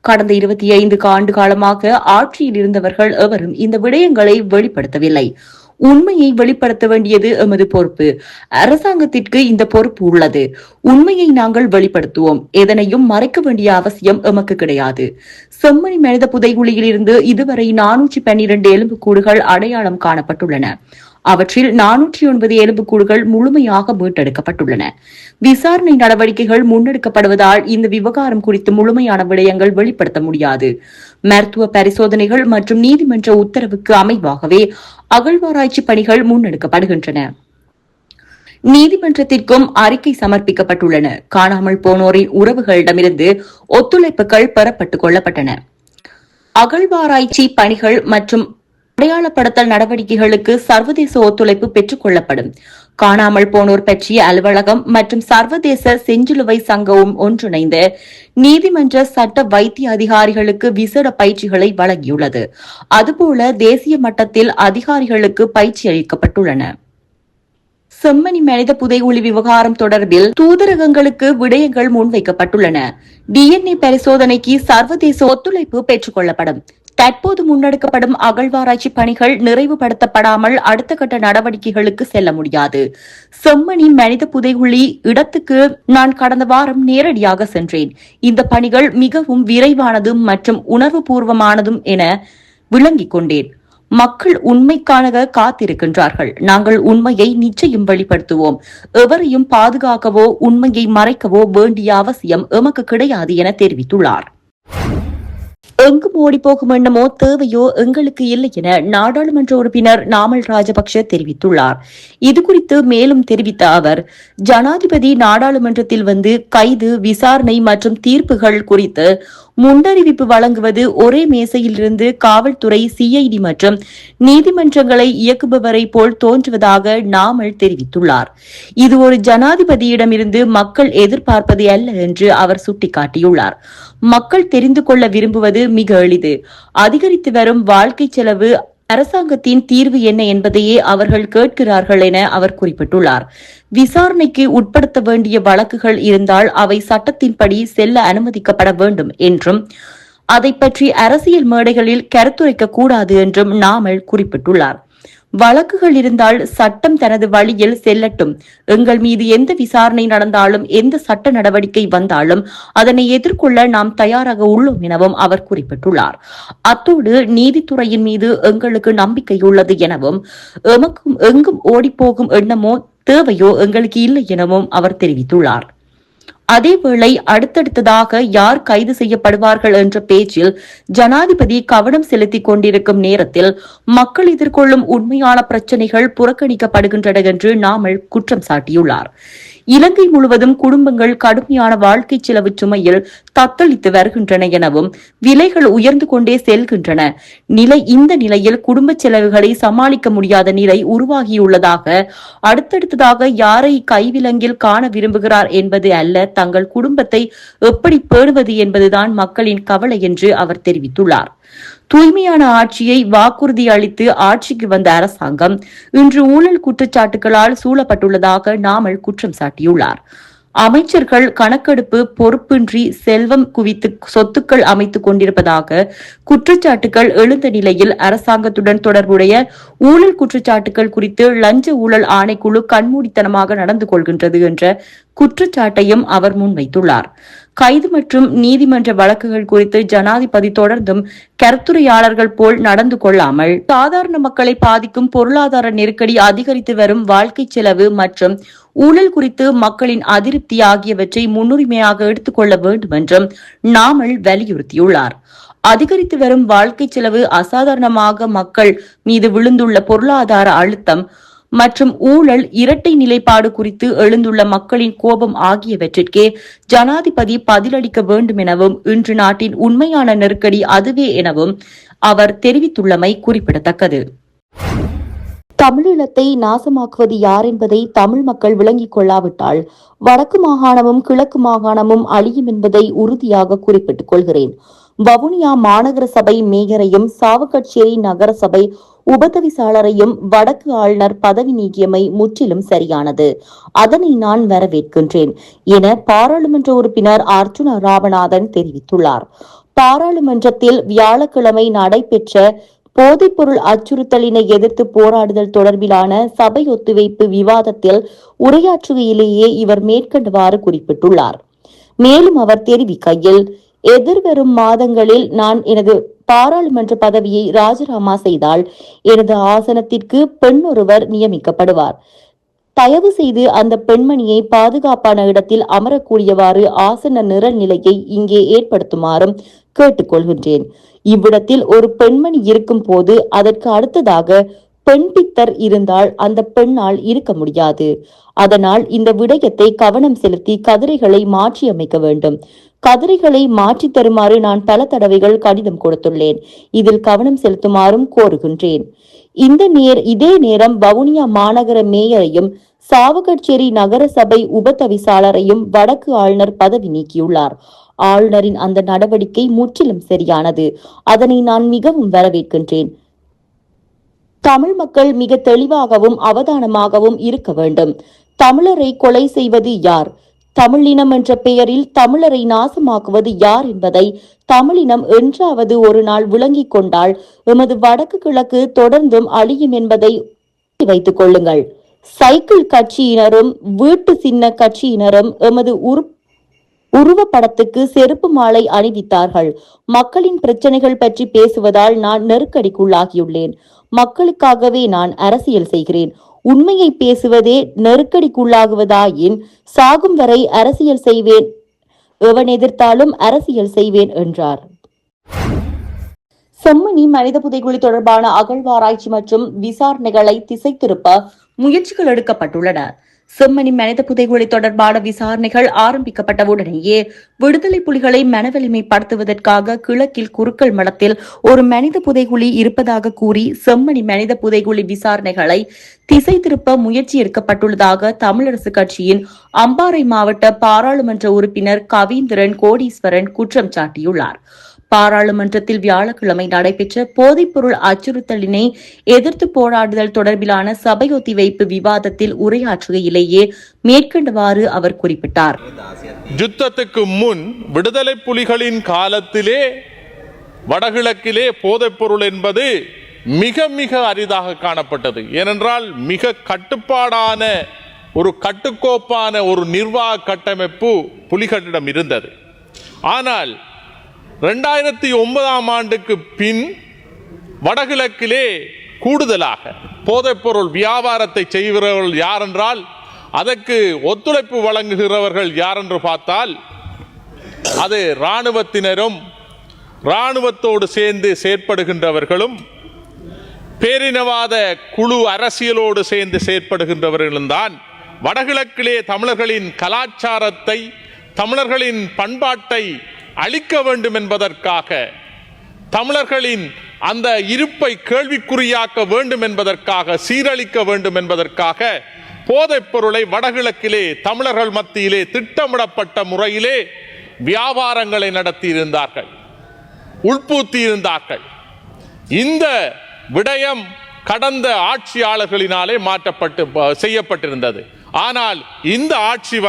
கடந்த 25 ஆண்டு காலமாக ஆட்சியில் இருந்தவர்கள் எவரும் இந்த விடயங்களை வெளிப்படுத்தவில்லை. உண்மையை வெளிப்படுத்த வேண்டியது எமது பொறுப்பு. அரசாங்கத்திற்கு இந்த பொறுப்பு உள்ளது. உண்மையை நாங்கள் வெளிப்படுத்துவோம். எதனையும் மறைக்க வேண்டிய அவசியம் எமக்கு கிடையாது. செம்மணி மனித புதைகுழியில் இருந்து இதுவரை 412 எலும்புக்கூடுகள் அடையாளம் காணப்பட்டுள்ளன. அவற்றில் 409 எலும்புக்கூடுகள் முழுமையாக மீட்டெடுக்கப்பட்டுள்ளன. விசாரணை நடவடிக்கைகள் முன்னெடுக்கப்படுவதால் இந்த விவகாரம் குறித்து முழுமையான விடயங்கள் வெளிப்படுத்த முடியாது. மருத்துவ பரிசோதனைகள் மற்றும் நீதிமன்ற உத்தரவுக்கு அமைவாகவே அகழ்வாராய்ச்சி பணிகள் முன்னெடுக்கப்படுகின்றன. நீதிமன்றத்திற்கும் அறிக்கை சமர்ப்பிக்கப்பட்டுள்ளன. காணாமல் போனோரின் உறவுகளிடமிருந்து ஒத்துழைப்புகள் பெறப்பட்டுக் கொள்ளப்பட்டன. அகழ்வாராய்ச்சி பணிகள் மற்றும் அடையாளப்படுத்தல் நடவடிக்கைகளுக்கு சர்வதேச ஒத்துழைப்பு பெற்றுக் கொள்ளப்படும். காணாமல் போனோர் பற்றிய அலுவலகம் மற்றும் சர்வதேச செஞ்சிலுவை சங்கமும் ஒன்றிணைந்து நீதிமன்ற சட்ட வைத்திய அதிகாரிகளுக்கு விசேட பயிற்சிகளை வழங்கியுள்ளது. அதுபோல தேசிய மட்டத்தில் அதிகாரிகளுக்கு பயிற்சி அளிக்கப்பட்டுள்ளன. செம்மணி மனித புதைகுழி விவகாரம் தொடர்பில் தூதரகங்களுக்கு விடயங்கள் முன்வைக்கப்பட்டுள்ளன. டிஎன்ஏ பரிசோதனைக்கு சர்வதேச ஒத்துழைப்பு பெற்றுக் கொள்ளப்படும். தற்போது முன்னெடுக்கப்படும் அகழ்வாராய்ச்சி பணிகள் நிறைவுபடுத்தப்படாமல் அடுத்த கட்ட நடவடிக்கைகளுக்கு செல்ல முடியாது. செம்மணி மனித புதைகுழி இடத்துக்கு நான் கடந்த வாரம் நேரடியாக சென்றேன். இந்த பணிகள் மிகவும் விரைவானதும் மற்றும் உணர்வுபூர்வமானதும் என விளங்கிக் கொண்டேன். மக்கள் உண்மைக்காக காத்திருக்கின்றார்கள். நாங்கள் உண்மையை நிச்சயம் வெளிப்படுத்துவோம். எவரையும் பாதுகாக்கவோ உண்மையை மறைக்கவோ வேண்டிய அவசியம் எமக்கு கிடையாது என தெரிவித்துள்ளார். எங்கும் ஓடிப்போகும் எண்ணமோ தேவையோ எங்களுக்கு இல்லை என நாடாளுமன்ற உறுப்பினர் நாமல் ராஜபக்ஷ தெரிவித்துள்ளார். இதுகுறித்து மேலும் தெரிவித்த அவர், ஜனாதிபதி நாடாளுமன்றத்தில் வந்து கைது, விசாரணை மற்றும் தீர்ப்புகள் குறித்து முன்னறிவிப்பு வழங்குவது ஒரே மேசையிலிருந்து காவல்துறை, சிஐடி மற்றும் நீதிமன்றங்களை இயக்குபவரை போல் தோன்றுவதாக நாமல் தெரிவித்துள்ளார். இது ஒரு ஜனாதிபதியிடமிருந்து மக்கள் எதிர்பார்ப்பது அல்ல என்று அவர் சுட்டிக்காட்டியுள்ளார். மக்கள் தெரிந்து கொள்ள விரும்புவது மிக எளிது. அதிகரித்து வரும் வாழ்க்கை செலவு அரசாங்கத்தின் தீர்வு என்ன என்பதையே அவர்கள் கேட்கிறார்கள் என அவர் குறிப்பிட்டுள்ளார். விசாரணைக்கு உட்படுத்த வேண்டிய வழக்குகள் இருந்தால் அவை சட்டத்தின்படி செல்ல அனுமதிக்கப்பட வேண்டும் என்றும் அதை பற்றி அரசியல் மேடைகளில் கருத்துரைக்க கூடாது என்றும் நாமல் குறிப்பிட்டுள்ளார். வழக்குகள் இருந்தால் சட்டம் தனது வழியில் செல்லட்டும். எங்கள் மீது எந்த விசாரணை நடந்தாலும், எந்த சட்ட நடவடிக்கை வந்தாலும் அதனை எதிர்கொள்ள நாம் தயாராக உள்ளோம் எனவும் அவர் குறிப்பிட்டுள்ளார். அத்தோடு நீதித்துறையின் மீது எங்களுக்கு நம்பிக்கை உள்ளது எனவும், எமக்கும் எங்கும் ஓடிப்போகும் எண்ணமோ தேவையோ எங்களுக்கு இல்லை எனவும் அவர் தெரிவித்துள்ளார். அதேவேளை அடுத்தடுத்ததாக யார் கைது செய்யப்படுவார்கள் என்ற பேச்சில் ஜனாதிபதி கவனம் செலுத்திக் கொண்டிருக்கும் நேரத்தில் மக்கள் எதிர்கொள்ளும் உண்மையான பிரச்சினைகள் புறக்கணிக்கப்படுகின்றன என்று நாமல் குற்றம் சாட்டியுள்ளார். இலங்கை முழுவதும் குடும்பங்கள் கடுமையான வாழ்க்கை செலவு சுமையில் தத்தளித்து வருகின்றன எனவும், விலைகள் உயர்ந்து கொண்டே செல்கின்றன. இந்த நிலையில் குடும்ப செலவுகளை சமாளிக்க முடியாத நிலை உருவாகியுள்ளதாக, அடுத்தடுத்ததாக யாரை கைவிலங்கில் காண விரும்புகிறார் என்பது அல்ல, தங்கள் குடும்பத்தை எப்படி பேணுவது என்பதுதான் மக்களின் கவலை என்று அவர் தெரிவித்துள்ளார். தூய்மையான ஆட்சியை வாக்குறுதி அளித்து ஆட்சிக்கு வந்த அரசாங்கம் இன்று ஊழல் குற்றச்சாட்டுகளால் சூழப்பட்டுள்ளதாக நாமல் குற்றம் சாட்டியுள்ளார். அமைச்சர்கள் கணக்கெடுப்பு பொறுப்பின்றி செல்வம் குவித்து சொத்துக்கள் அமைத்துக் கொண்டிருப்பதாக குற்றச்சாட்டுகள் எழுந்த நிலையில் அரசாங்கத்துடன் தொடர்புடைய ஊழல் குற்றச்சாட்டுகள் குறித்து லஞ்ச ஊழல் ஆணைக்குழு கண்மூடித்தனமாக நடந்து கொள்கின்றது என்ற குற்றச்சாட்டையும் அவர் முன்வைத்துள்ளார். கைது மற்றும் நீதிமன்ற வழக்குகள் குறித்து ஜனாதிபதி தொடர்ந்தும் கருத்துரையாளர்கள் போல் நடந்து கொள்ளாமல் சாதாரண மக்களை பாதிக்கும் பொருளாதார நெருக்கடி, அதிகரித்து வரும் வாழ்க்கை செலவு மற்றும் ஊழல் குறித்து மக்களின் அதிருப்தி ஆகியவற்றை முன்னுரிமையாக எடுத்துக் கொள்ள வேண்டும் என்றும் நாமல் வலியுறுத்தியுள்ளார். அதிகரித்து வரும் வாழ்க்கை செலவு, அசாதாரணமாக மக்கள் மீது விழுந்துள்ள பொருளாதார அழுத்தம் மற்றும் ஊழல், இரட்டை நிலைப்பாடு குறித்து எழுந்துள்ள மக்களின் கோபம் ஆகியவற்றிற்கே ஜனாதிபதி பதிலளிக்க வேண்டும் எனவும், இன்று நாட்டின் உண்மையான நெருக்கடி அதுவே எனவும் அவர் தெரிவித்துள்ளமை குறிப்பிடத்தக்கது. தமிழீழத்தை நாசமாக்குவது யார் என்பதை தமிழ் மக்கள் விளங்கிக் கொள்ளாவிட்டால் வடக்கு மாகாணமும் கிழக்கு மாகாணமும் அழியும் என்பதை உறுதியாக குறிப்பிட்டுக் கொள்கிறேன். வவுனியா மாநகர சபை மேயரையும் சாவகச்சேரி நகரசபை உபதவிசாளரையும் வடக்கு ஆளுநர் பதவி நீக்கியமை முற்றிலும் சரியானது. அதனை நான் வரவேற்கின்றேன் என பாராளுமன்ற உறுப்பினர் அர்ஜுன ராமநாதன் தெரிவித்துள்ளார். பாராளுமன்றத்தில் வியாழக்கிழமை நடைபெற்ற போதைப்பொருள் அச்சுறுத்தலினை எதிர்த்து போராடுதல் தொடர்பிலான சபை ஒத்திவைப்பு விவாதத்தில் உரையாற்றுகையிலேயே இவர் மேற்கண்டவாறு குறிப்பிட்டுள்ளார். மேலும் அவர் தெரிவிக்கையில், எதிர்வரும் மாதங்களில் நான் எனது பாராளுமன்ற பதவியை ராஜினாமா செய்தால் எனது ஆசனத்திற்கு பெண் ஒருவர் நியமிக்கப்படுவார். தயவு செய்து அந்த பெண்மணியை பாதுகாப்பான இடத்தில் அமரக்கூடியவாறு ஆசன நிரல் நிலையை இங்கே ஏற்படுத்துமாறும் கேட்டுக்கொள்கின்றேன். இவ்விடத்தில் ஒரு பெண்மணி இருக்கும் போது அதற்கு அடுத்ததாக பெண் பித்தர் இருந்தால் அந்த பெண்ணால் இருக்க முடியாது. அதனால் இந்த விடயத்தை கவனம் செலுத்தி கதிரைகளை மாற்றி அமைக்க வேண்டும். கதிரைகளை மாற்றி தருமாறு நான் பல தடவைகள் கடிதம் கொடுத்துள்ளேன். இதில் கவனம் செலுத்துமாறும் கோருகின்றேன். இதே நேரம் வவுனியா மாநகர மேயரையும் சாவகச்சேரி நகரசபை உபதவிசாளரையும் வடக்கு ஆளுநர் பதவி நீக்கியுள்ளார். ஆளுநரின் அந்த நடவடிக்கை முற்றிலும் சரியானது. அதனை நான் மிகவும் வரவேற்கின்றேன். தமிழ் மக்கள் மிக தெளிவாகவும் அவதானமாகவும் இருக்க வேண்டும். தமிழரை கொலை செய்வது யார்? தமிழினம் என்ற பெயரில் தமிழரை நாசமாக்குவது யார் என்பதை தமிழினம் என்றாவது ஒரு நாள் விளங்கிக் கொண்டால் எமது வடக்கு கிழக்கு தொடர்ந்தும் அழியும் என்பதை வைத்துக் கொள்ளுங்கள். சைக்கிள் கட்சியினரும் வீட்டு சின்ன கட்சியினரும் எமது உருவப்படத்துக்கு செருப்பு மாலை அணிவித்தார்கள். மக்களின் பிரச்சனைகள் பற்றி பேசுவதால் நான் நெருக்கடிக்குள்ளாகியுள்ளேன். மக்களுக்காகவே நான் அரசியல் செய்கிறேன். உண்மையை பேசுவதே நெருக்கடிக்குள்ளாகுவதாயின் சாகும் வரை அரசியல் செய்வேன், எவன் எதிர்த்தாலும் அரசியல் செய்வேன் என்றார். செம்மணி மனித புதைகுழி தொடர்பான அகழ்வாராய்ச்சி மற்றும் விசாரணைகளை திசை திருப்ப முயற்சிகள் எடுக்கப்பட்டுள்ளன. செம்மணி மனித புதைகுழி தொடர்பான விசாரணைகள் ஆரம்பிக்கப்பட்டவுடனேயே விடுதலை புலிகளை மனவலிமைப்படுத்துவதற்காக கிழக்கில் குருக்கள் மடத்தில் ஒரு மனித புதைகுழி இருப்பதாக கூறி செம்மணி மனித புதைகுழி விசாரணைகளை திசை திருப்ப முயற்சி எடுக்கப்பட்டுள்ளதாக தமிழரசு கட்சியின் அம்பாறை மாவட்ட பாராளுமன்ற உறுப்பினர் கவீந்திரன் கோடீஸ்வரன் குற்றம் சாட்டியுள்ளார். பாராளுமன்றத்தில் வியாழக்கிழமை நடைபெற்ற போதைப்பொருள் அச்சுறுத்தலினை எதிர்த்து போராடுதல் தொடர்பிலான சபை ஒத்திவைப்பு விவாதத்தில் உரையாற்றுகையிலேயே மேற்கண்டவாறு அவர் குறிப்பிட்டார். யுத்தத்துக்கு முன் விடுதலை புலிகளின் காலத்திலே வடகிழக்கிலே போதைப்பொருள் என்பது மிக மிக அரிதாக காணப்பட்டது. ஏனென்றால் மிக கட்டுப்பாடான ஒரு கட்டுக்கோப்பான ஒரு நிர்வாக கட்டமைப்பு புலிகளிடம் இருந்தது. ஆனால் 2009 ஆண்டுக்கு பின் வடகிழக்கிலே கூடுதலாக போதைப்பொருள் வியாபாரத்தை செய்கிறவர்கள் யார் என்றால் அதற்கு ஒத்துழைப்பு வழங்குகிறவர்கள் யார் என்று பார்த்தால் அது இராணுவத்தினரும் இராணுவத்தோடு சேர்ந்து செயற்படுகின்றவர்களும் பேரினவாத குழு அரசியலோடு சேர்ந்து செயற்படுகின்றவர்களும் தான் வடகிழக்கிலே தமிழர்களின் கலாச்சாரத்தை தமிழர்களின் பண்பாட்டை அழிக்க வேண்டும் என்பதற்காக தமிழர்களின் அந்த இருப்பை கேள்விக்குறியாக்க வேண்டும் என்பதற்காக சீரழிக்க வேண்டும் என்பதற்காக போதைப் பொருளை வடகிழக்கிலே தமிழர்கள் மத்தியிலே திட்டமிடப்பட்ட முறையிலே வியாபாரங்களை நடத்தியிருந்தார்கள், உள்பூத்தியிருந்தார்கள். இந்த விடயம் கடந்த ஆட்சியாளர்களினாலே செய்யப்பட்டிருந்தது. ஆனால் இந்த ஆட்சி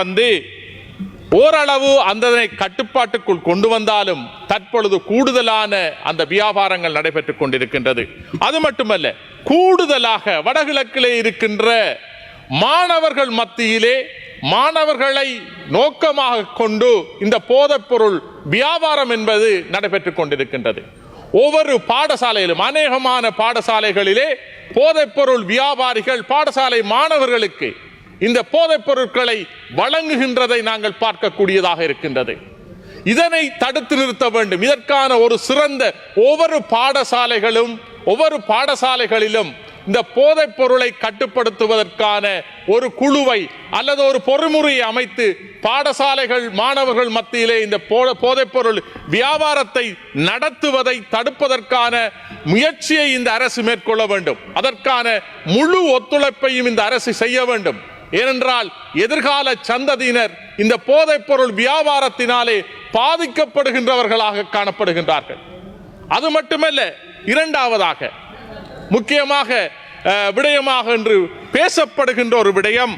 ஓரளவு அதனை கட்டுப்பாட்டுக்குள் கொண்டு வந்தாலும் தற்பொழுது கூடுதலான அந்த வியாபாரங்கள் நடைபெற்றுக் கொண்டிருக்கின்றது. அது மட்டுமல்ல, கூடுதலாக வடகிழக்கிலே இருக்கின்ற மாணவர்கள் மத்தியிலே மாணவர்களை நோக்கமாக கொண்டு இந்த போதைப்பொருள் வியாபாரம் என்பது நடைபெற்றுக் கொண்டிருக்கின்றது. ஒவ்வொரு பாடசாலையிலும் அநேகமான பாடசாலைகளிலே போதைப்பொருள் வியாபாரிகள் பாடசாலை மாணவர்களுக்கு இந்த போதைப் பொருட்களை வழங்குகின்றதை நாங்கள் பார்க்கக்கூடியதாக இருக்கின்றது. இதனை தடுத்து நிறுத்த வேண்டும். இதற்கான ஒரு சிறந்த ஒவ்வொரு பாடசாலைகளிலும் இந்த போதைப் பொருளை கட்டுப்படுத்துவதற்கான ஒரு குழுவை அல்லது ஒரு பொறிமுறையை அமைத்து பாடசாலைகள் மாணவர்கள் மத்தியிலே இந்த போதைப் பொருள் வியாபாரத்தை நடத்துவதை தடுப்பதற்கான முயற்சியை இந்த அரசு மேற்கொள்ள வேண்டும். அதற்கான முழு ஒத்துழைப்பையும் இந்த அரசு செய்ய வேண்டும். ஏனென்றால் எதிர்கால சந்ததியினர் இந்த போதைப் பொருள் வியாபாரத்தினாலே பாதிக்கப்படுகின்றவர்களாக காணப்படுகின்றார்கள். அது மட்டுமல்ல, இரண்டாவதாக முக்கியமாக விடயமாக என்று பேசப்படுகின்ற ஒரு விடயம்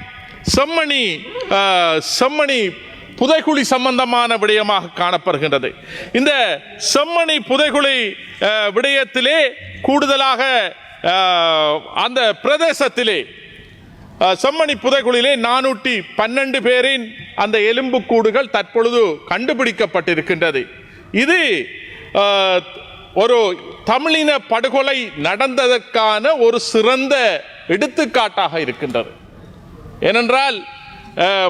செம்மணி புதைகுழி சம்பந்தமான விடயமாக காணப்படுகின்றது. இந்த செம்மணி புதைகுழி விடயத்திலே கூடுதலாக அந்த பிரதேசத்திலே செம்மணி புதைகுழியிலே 412 பேரின் அந்த எலும்புக்கூடுகள் தற்பொழுது கண்டுபிடிக்கப்பட்டிருக்கின்றது. இது ஒரு தமிழின படுகொலை நடந்ததற்கான ஒரு சிறந்த எடுத்துக்காட்டாக இருக்கின்றது. ஏனென்றால்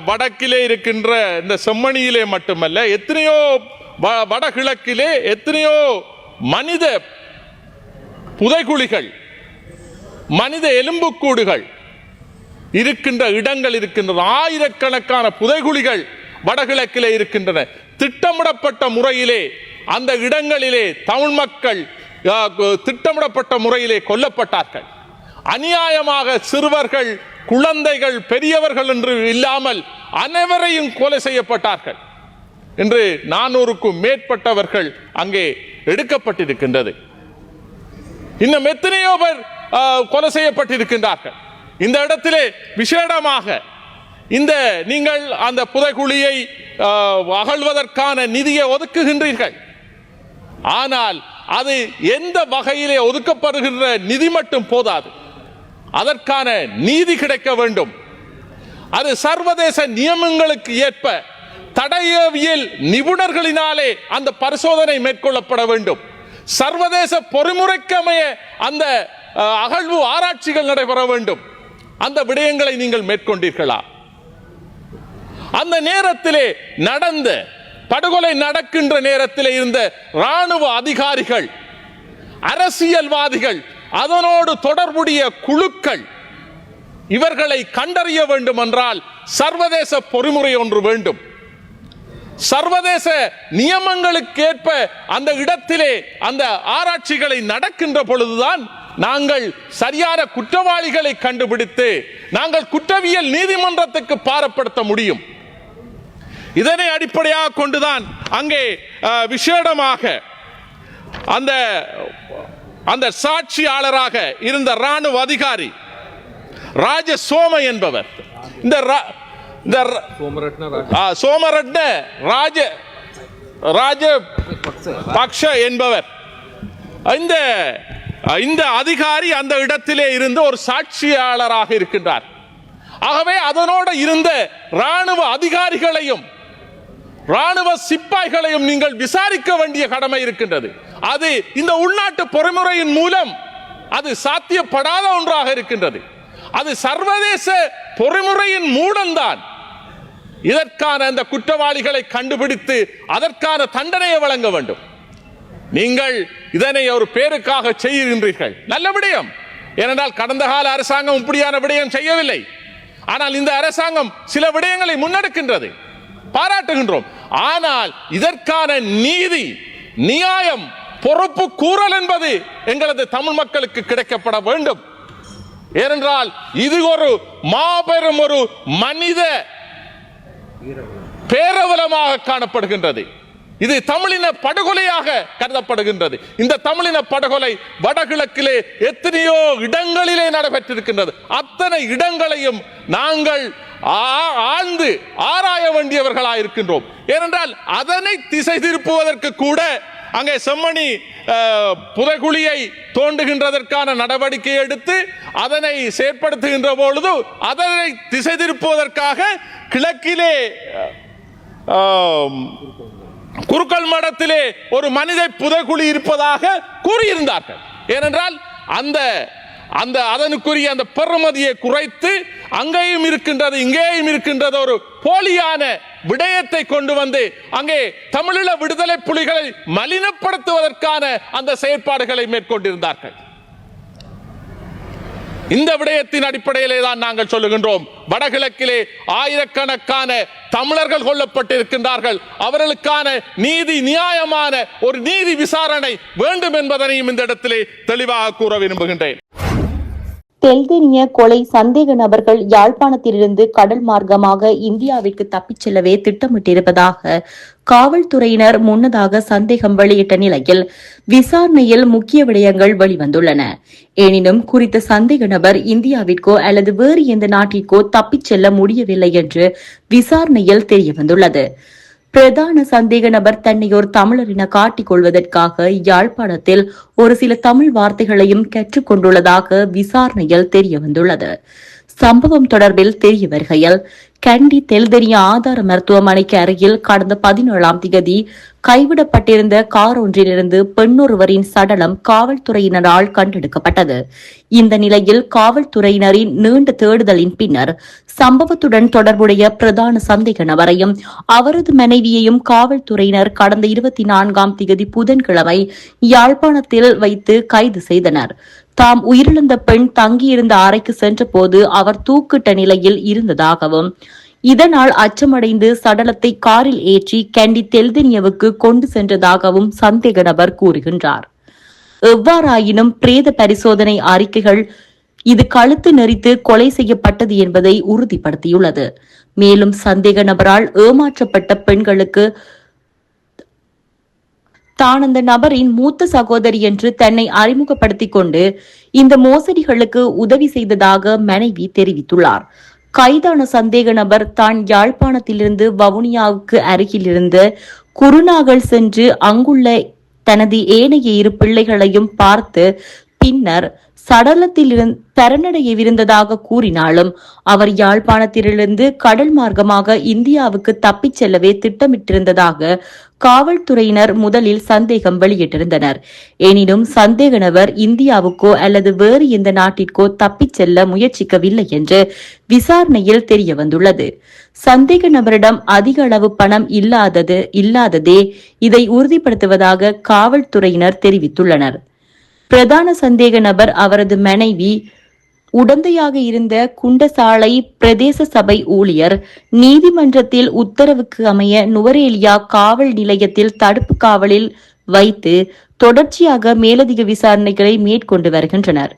வடக்கிலே இருக்கின்ற இந்த செம்மணியிலே மட்டுமல்ல, எத்தனையோ வடகிழக்கிலே எத்தனையோ மனித புதைகுழிகள் மனித எலும்புக்கூடுகள் இருக்கின்ற இடங்கள் இருக்கின்றன. ஆயிரக்கணக்கான புதைகுழிகள் வடகிழக்கிலே இருக்கின்றன. திட்டமிடப்பட்ட முறையிலே அந்த இடங்களிலே தமிழ் மக்கள் திட்டமிடப்பட்ட முறையிலே கொல்லப்பட்டார்கள். அநியாயமாக சிறுவர்கள், குழந்தைகள், பெரியவர்கள் என்று இல்லாமல் அனைவரையும் கொலை செய்யப்பட்டார்கள். என்று 400க்கும் மேற்பட்டவர்கள் அங்கே எடுக்கப்பட்டிருக்கின்றது. இன்னும் எத்தனையோ பேர் கொலை செய்யப்பட்டிருக்கின்றார்கள். இந்த இடத்திலே விசேடமாக நீங்கள் அந்த புதைகுழியை அகழ்வதற்கான நிதியை ஒதுக்குகின்றீர்கள். ஆனால் அது எந்த வகையிலே ஒதுக்கப்படுகின்ற நிதி மட்டும் போதாது, அதற்கான நீதி கிடைக்க வேண்டும். அது சர்வதேச நியமங்களுக்கு ஏற்ப தடயவியல் நிபுணர்களினாலே அந்த பரிசோதனை மேற்கொள்ளப்பட வேண்டும். சர்வதேச பொறிமுறைக்கமைய அந்த அகழ்வு ஆராய்ச்சிகள் நடைபெற வேண்டும். அந்த விடயங்களை நீங்கள் மேற்கொண்டீர்களா? அந்த நேரத்திலே நடந்த படுகொலை நடக்கின்ற நேரத்தில் இருந்த இராணுவ அதிகாரிகள், அரசியல்வாதிகள், அதனோடு தொடர்புடைய குழுக்கள் இவர்களை கண்டறிய வேண்டும் என்றால் சர்வதேச பொறிமுறை ஒன்று வேண்டும். சர்வதேச நியமங்களுக்கேற்ப அந்த இடத்திலே அந்த ஆராய்ச்சிகளை நடக்கின்ற பொழுதுதான் நாங்கள் சரியான குற்றவாளிகளை கண்டுபிடித்து நாங்கள் குற்றவியல் நீதிமன்றத்துக்கு பாரப்படுத்த முடியும். இதனை அடிப்படையாக கொண்டுதான் அங்கே விசேடமாக அந்த சாட்சியாளராக இருந்த ராணுவ அதிகாரி ராஜசோம என்பவர், இந்த சோமரட்ன ராஜபக்ஷ என்பவர், இந்த அதிகாரி அந்த இடத்திலே இருந்து ஒரு சாட்சியாளராக இருக்கின்றார். ஆகவே அதனோடு இருந்த ராணுவ அதிகாரிகளையும் ராணுவ சிப்பாய்களையும் நீங்கள் விசாரிக்க வேண்டிய கடமை இருக்கின்றது. அது இந்த உள்நாட்டு பொறிமுறையின் மூலம் அது சாத்தியப்படாத ஒன்றாக இருக்கின்றது. அது சர்வதேச பொறிமுறையின் மூலம்தான் இதற்கான அந்த குற்றவாளிகளை கண்டுபிடித்து அதற்கான தண்டனையை வழங்க வேண்டும். நீங்கள் இதனை ஒரு பேருக்காக செய்கின்றீர்கள், நல்ல விடயம். ஏனென்றால் கடந்த கால அரசாங்கம் இப்படியான விடயம் செய்யவில்லை. ஆனால் இந்த அரசாங்கம் சில விடயங்களை முன்னெடுக்கின்றது, பாராட்டுகின்றோம். ஆனால் இதற்கான நீதி, நியாயம், பொறுப்பு கூறல் என்பது எங்களது தமிழ் மக்களுக்கு கிடைக்கப்பட வேண்டும். ஏனென்றால் இது ஒரு மாபெரும் ஒரு மனித பேரவலமாக காணப்படுகின்றது. இது தமிழின படுகொலையாக கருதப்படுகின்றது. இந்த தமிழின படுகொலை வடகிழக்கிலே எத்தனையோ இடங்களிலே நடைபெற்றிருக்கின்றது. அத்தனை இடங்களையும் நாங்கள் ஆழ்ந்து ஆராய வேண்டியவர்களாக இருக்கின்றோம். ஏனென்றால் அதனை திசை திருப்புவதற்கு கூட அங்கே செம்மணி புதைகுழியை தோண்டுகின்றதற்கான நடவடிக்கை எடுத்து அதனை செயற்படுத்துகின்ற பொழுது அதனை திசை திருப்புவதற்காக கிழக்கிலே குருக்கள் மடத்திலே ஒரு மனித புதைகுழி இருப்பதாக கூறியிருந்தார்கள். ஏனென்றால் அதனுக்குரிய அந்த பெறுமதியை குறைத்து அங்கேயும் இருக்கின்றது இங்கேயும் இருக்கின்றது ஒரு போலியான விடயத்தை கொண்டு வந்து அங்கே தமிழீழ விடுதலை புலிகளை மலினப்படுத்துவதற்கான அந்த செயற்பாடுகளை மேற்கொண்டிருந்தார்கள். இந்த விடயத்தின் அடிப்படையிலே தான் நாங்கள் சொல்லுகின்றோம், வடகிழக்கிலே ஆயிரக்கணக்கான தமிழர்கள் கொல்லப்பட்டிருக்கின்றார்கள். அவர்களுக்கான நீதி, நியாயமான ஒரு நீதி விசாரணை வேண்டும் என்பதனையும் இந்த இடத்திலே தெளிவாக கூற விரும்புகின்றேன். தெல்தெனிய கொலை சந்தேக நபர்கள் யாழ்ப்பாணத்திலிருந்து கடல் மார்க்கமாக இந்தியாவிற்கு தப்பிச் செல்லவே திட்டமிட்டிருப்பதாக காவல்துறையினர் முன்னதாக சந்தேகம் வெளியிட்ட நிலையில் விசாரணையில் முக்கிய விடயங்கள் வெளிவந்துள்ளன. எனினும் குறித்த சந்தேக நபர் இந்தியாவிற்கோ அல்லது வேறு எந்த நாட்டிற்கோ தப்பிச் செல்ல முடியவில்லை என்று விசாரணையில் தெரியவந்துள்ளது. பிரதான சந்தேக நபர் தன்னை ஒரு தமிழர் என காட்டிக் கொள்வதற்காக யாழ்ப்பாணத்தில் ஒரு சில தமிழ் வார்த்தைகளையும் கற்றுக்கொண்டுள்ளதாக விசாரணையில் தெரியவந்துள்ளது. சம்பவம் தொடர்பில் தெரிய வருகையில் கண்டி தெல்தெனிய ஆதார மருத்துவமனைக்கு அருகில் கடந்த 17ஆம் தேதி கைவிடப்பட்டிருந்த கார் ஒன்றிலிருந்து பெண்ணொருவரின் சடலம் காவல்துறையினரால் கண்டெடுக்கப்பட்டது. இந்த நிலையில் காவல்துறையினரின் நீண்ட தேடுதலின் பின்னர் சம்பவத்துடன் தொடர்புடைய பிரதான சந்தேக நபரையும் அவரது மனைவியையும் காவல்துறையினர் கடந்த 24ஆம் தேதி புதன்கிழமை யாழ்ப்பாணத்தில் வைத்து கைது செய்தனர். தாம் உயிரிழந்த பெண் தங்கியிருந்த அறைக்கு சென்றபோது அவர் தூக்கிட்ட நிலையில் இருந்ததாகவும் இதனால் அச்சமடைந்து சடலத்தை காரில் ஏற்றி கண்டி தெல்தெனியவுக்கு கொண்டு சென்றதாகவும் சந்தேக நபர் கூறுகின்றார். எவ்வாறாயினும் பிரேத பரிசோதனை அறிக்கைகள் இது கழுத்து நெரித்து கொலை செய்யப்பட்டது என்பதை உறுதிப்படுத்தியுள்ளது. மேலும் சந்தேக நபரால் ஏமாற்றப்பட்ட பெண்களுக்கு தான் அந்த நபரின் மூத்த சகோதரி என்று தன்னை அறிமுகப்படுத்திக் கொண்டு இந்த மோசடிகளுக்கு உதவி செய்ததாக மனைவி தெரிவித்துள்ளார். கைதான சந்தேக நபர் தான் யாழ்ப்பாணத்திலிருந்து வவுனியாவுக்கு அருகில் இருந்து குருநாகல் சென்று அங்குள்ள தனது ஏனைய 2 பிள்ளைகளையும் பார்த்து பின்னர் சடலத்தில் சரணடையவிருந்ததாக கூறினாலும் அவர் யாழ்ப்பாணத்திலிருந்து கடல் மார்க்கமாக இந்தியாவுக்கு தப்பிச் செல்லவே திட்டமிட்டிருந்ததாக காவல்துறையினர் முதலில் சந்தேகம் வெளியிட்டிருந்தனர். எனினும் சந்தேக நபர் இந்தியாவுக்கோ அல்லது வேறு எந்த நாட்டிற்கோ தப்பிச் செல்ல முயற்சிக்கவில்லை என்று விசாரணையில் தெரியவந்துள்ளது. சந்தேக நபரிடம் அதிக அளவு பணம் இல்லாததே இதை உறுதிப்படுத்துவதாக காவல்துறையினர் தெரிவித்துள்ளனர். பிரதான சந்தேக நபர் அவரது மனைவி உடந்தையாக இருந்த குண்டசாலை பிரதேச சபை ஊழியர் நீதிமன்றத்தில் உத்தரவுக்கு அமைய நுவரேலியா காவல் நிலையத்தில் தடுப்பு காவலில் வைத்து தொடர்ச்சியாக மேலதிக விசாரணைகளை மேற்கொண்டு வருகின்றனர்.